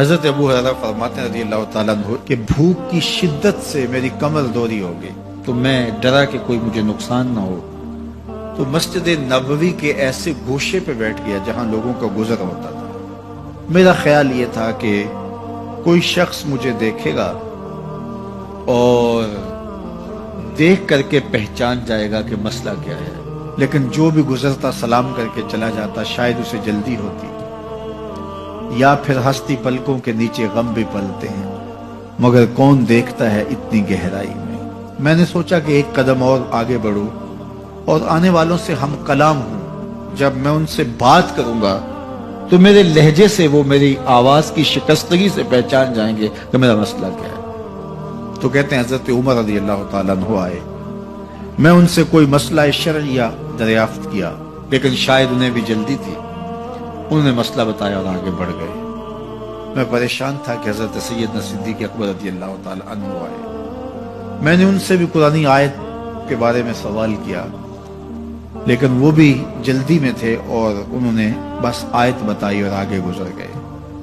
حضرت ابو ہریرہ فرماتے ہیں رضی اللہ تعالیٰ عنہ کہ بھوک کی شدت سے میری کمر دوری ہو گئی، تو میں ڈرا کہ کوئی مجھے نقصان نہ ہو، تو مسجد نبوی کے ایسے گوشے پہ بیٹھ گیا جہاں لوگوں کا گزر ہوتا تھا۔ میرا خیال یہ تھا کہ کوئی شخص مجھے دیکھے گا اور دیکھ کر کے پہچان جائے گا کہ مسئلہ کیا ہے، لیکن جو بھی گزرتا سلام کر کے چلا جاتا، شاید اسے جلدی ہوتی، یا پھر ہستی پلکوں کے نیچے غم بھی پلتے ہیں، مگر کون دیکھتا ہے اتنی گہرائی میں۔ میں نے سوچا کہ ایک قدم اور آگے بڑھوں اور آنے والوں سے ہم کلام ہوں، جب میں ان سے بات کروں گا تو میرے لہجے سے وہ میری آواز کی شکستگی سے پہچان جائیں گے کہ میرا مسئلہ کیا ہے۔ تو کہتے ہیں حضرت عمر رضی اللہ تعالیٰ عنہ آئے، میں ان سے کوئی مسئلہ شرعیہ دریافت کیا، لیکن شاید انہیں بھی جلدی تھی، انہوں نے مسئلہ بتایا اور آگے بڑھ گئے۔ میں پریشان تھا کہ حضرت سیدنا صدیق اکبر رضی اللہ تعالیٰ عنہ آئے۔ میں نے ان سے بھی قرآنی آیت کے بارے میں سوال کیا، لیکن وہ بھی جلدی میں تھے اور انہوں نے بس آیت بتائی اور آگے گزر گئے۔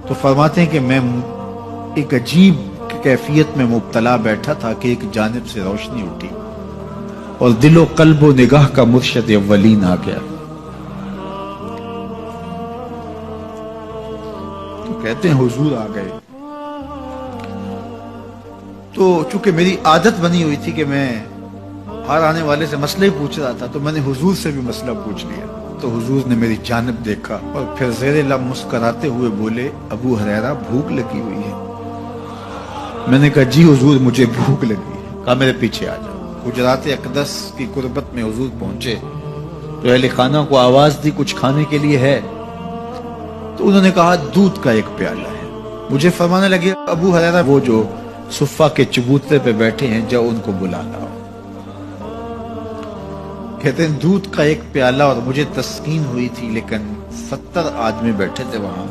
تو فرماتے ہیں کہ میں ایک عجیب کیفیت میں مبتلا بیٹھا تھا کہ ایک جانب سے روشنی اٹھی اور دل و قلب و نگاہ کا مرشد اولین آ گیا۔ تو کہتے ہیں حضور آ گئے، تو چونکہ میری عادت بنی ہوئی تھی کہ میں ہر آنے والے سے مسئلہ ہی پوچھ رہا تھا، تو میں نے حضور سے بھی مسئلہ پوچھ لیا۔ تو حضور نے میری جانب دیکھا اور پھر زیر لب مسکراتے ہوئے بولے، ابو ہریرہ بھوک لگی ہوئی ہے؟ میں نے کہا جی حضور مجھے بھوک لگی ہے۔ کہا میرے پیچھے آ جاؤ۔ حجرات اقدس کی قربت میں حضور پہنچے تو اہل خانہ کو آواز دی کچھ کھانے کے لیے ہے؟ تو انہوں نے کہا دودھ کا ایک پیالہ ہے۔ مجھے فرمانے لگے ابو ہریرہ وہ جو صفہ کے چبوترے پہ بیٹھے ہیں جاؤ ان کو بلا لاؤ۔ کہتے ہیں دودھ کا ایک پیالہ، اور مجھے تسکین ہوئی تھی لیکن 70 آدمی بیٹھے تھے وہاں۔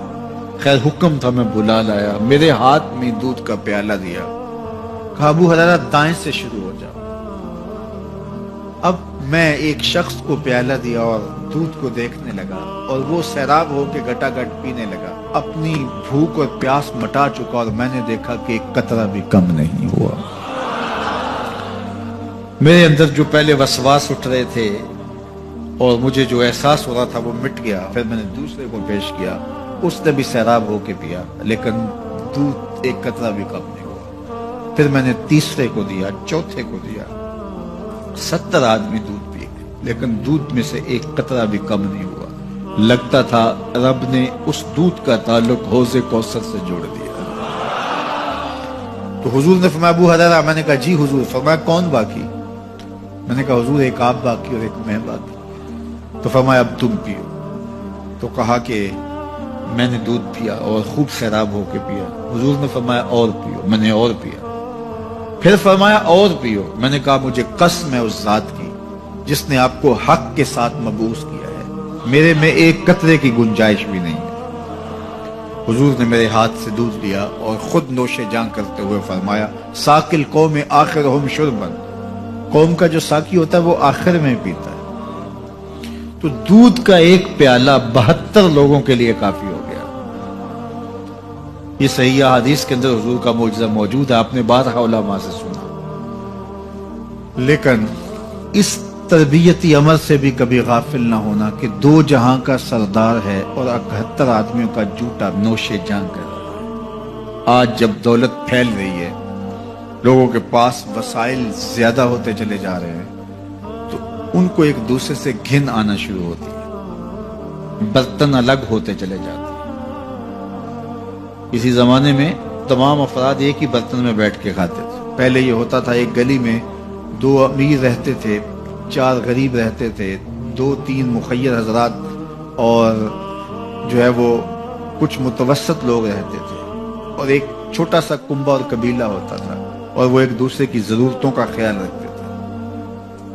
خیر حکم تھا، میں بلا لایا، میرے ہاتھ میں دودھ کا پیالہ دیا، کہا ابو ہریرہ دائیں سے شروع ہو جاؤ۔ اب میں ایک شخص کو پیالہ دیا اور دودھ کو دیکھنے لگا، اور وہ سیراب ہو کے گٹا گٹ پینے لگا، اپنی بھوک اور پیاس مٹا چکا، اور میں نے دیکھا کہ ایک قطرہ بھی کم نہیں ہوا۔ میرے اندر جو پہلے وسواس اٹھ رہے تھے اور مجھے جو احساس ہو رہا تھا وہ مٹ گیا۔ پھر میں نے دوسرے کو پیش کیا، اس نے بھی سیراب ہو کے پیا، لیکن دودھ ایک قطرہ بھی کم نہیں ہوا۔ پھر میں نے تیسرے کو دیا، چوتھے کو دیا، 70 آدمی دودھ پی گئے، لیکن دودھ میں سے ایک قطرہ بھی کم نہیں ہوا۔ لگتا تھا رب نے اس دودھ کا تعلق حوض کوثر سے جوڑ دیا۔ تو حضور نے فرمایا ابو ہریرہ؟ میں نے کہا جی حضور۔ فرمایا کون باقی؟ میں نے کہا حضور ایک آپ باقی اور ایک میں باقی۔ تو فرمایا اب تم پیو۔ تو کہا کہ میں نے دودھ پیا اور خوب سیراب ہو کے پیا۔ حضور نے فرمایا اور پیو۔ میں نے اور پیا۔ پھر فرمایا اور پیو۔ میں نے کہا مجھے قسم ہے اس ذات کی جس نے آپ کو حق کے ساتھ مبعوث کیا ہے، میرے میں ایک قطرے کی گنجائش بھی نہیں ہے۔ حضور نے میرے ہاتھ سے دودھ لیا اور خود نوش جاں کرتے ہوئے فرمایا ساقی القوم آخرہم شربا، قوم کا جو ساقی ہوتا ہے وہ آخر میں پیتا ہے۔ تو دودھ کا ایک پیالہ 72 لوگوں کے لیے کافی ہو گیا۔ یہ صحیح حدیث کے اندر حضور کا معجزہ موجود ہے، آپ نے بارہا علماء سے سنا۔ لیکن اس تربیتی عمل سے بھی کبھی غافل نہ ہونا کہ 2 جہاں کا سردار ہے اور 71 آدمیوں کا جوٹا نوش جاں کر رہا ہے۔ آج جب دولت پھیل رہی ہے، لوگوں کے پاس وسائل زیادہ ہوتے چلے جا رہے ہیں، تو ان کو ایک دوسرے سے گھن آنا شروع ہوتی ہے، برتن الگ ہوتے چلے جاتے ہیں۔ اسی زمانے میں تمام افراد ایک ہی برتن میں بیٹھ کے کھاتے تھے۔ پہلے یہ ہوتا تھا ایک گلی میں 2 امیر رہتے تھے، 4 غریب رہتے تھے، 2-3 مخیر حضرات اور جو ہے وہ کچھ متوسط لوگ رہتے تھے، اور ایک چھوٹا سا کنبہ اور قبیلہ ہوتا تھا، اور وہ ایک دوسرے کی ضرورتوں کا خیال رکھتے تھے۔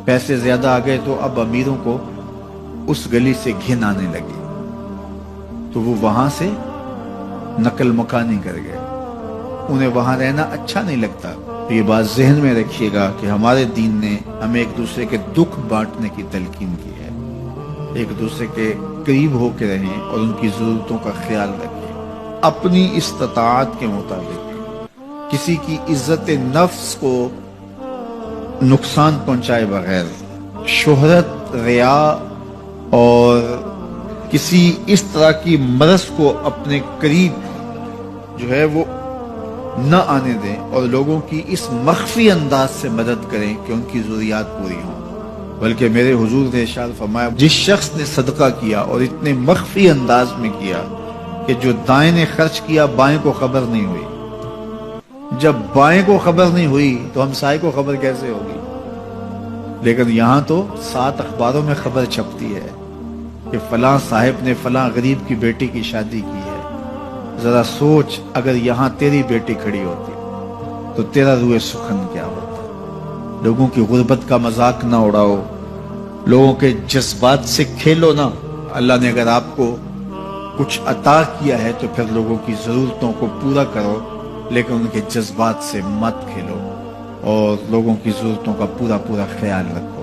پیسے زیادہ آ گئے تو اب امیروں کو اس گلی سے گھن آنے لگی، تو وہ وہاں سے نقل مکانی کر گئے، انہیں وہاں رہنا اچھا نہیں لگتا۔ تو یہ بات ذہن میں رکھیے گا کہ ہمارے دین نے ہمیں ایک دوسرے کے دکھ بانٹنے کی تلقین کی ہے، ایک دوسرے کے قریب ہو کے رہیں اور ان کی ضرورتوں کا خیال رکھیں۔ اپنی استطاعت کے مطابق کسی کی عزت نفس کو نقصان پہنچائے بغیر شہرت، ریا اور کسی اس طرح کی مرض کو اپنے قریب جو ہے وہ نہ آنے دیں، اور لوگوں کی اس مخفی انداز سے مدد کریں کہ ان کی ضروریات پوری ہوں۔ بلکہ میرے حضور نے ارشاد فرمایا، جس شخص نے صدقہ کیا اور اتنے مخفی انداز میں کیا کہ جو دائیں نے خرچ کیا بائیں کو خبر نہیں ہوئی، جب بائیں کو خبر نہیں ہوئی تو ہمسائے کو خبر کیسے ہوگی؟ لیکن یہاں تو 7 اخباروں میں خبر چھپتی ہے کہ فلاں صاحب نے فلاں غریب کی بیٹی کی شادی کی ہے۔ ذرا سوچ، اگر یہاں تیری بیٹی کھڑی ہوتی تو تیرا روح سخن کیا ہوتا۔ لوگوں کی غربت کا مذاق نہ اڑاؤ، لوگوں کے جذبات سے کھیلو نہ۔ اللہ نے اگر آپ کو کچھ عطا کیا ہے تو پھر لوگوں کی ضرورتوں کو پورا کرو، لیکن ان کے جذبات سے مت کھیلو اور لوگوں کی ضرورتوں کا پورا خیال رکھو۔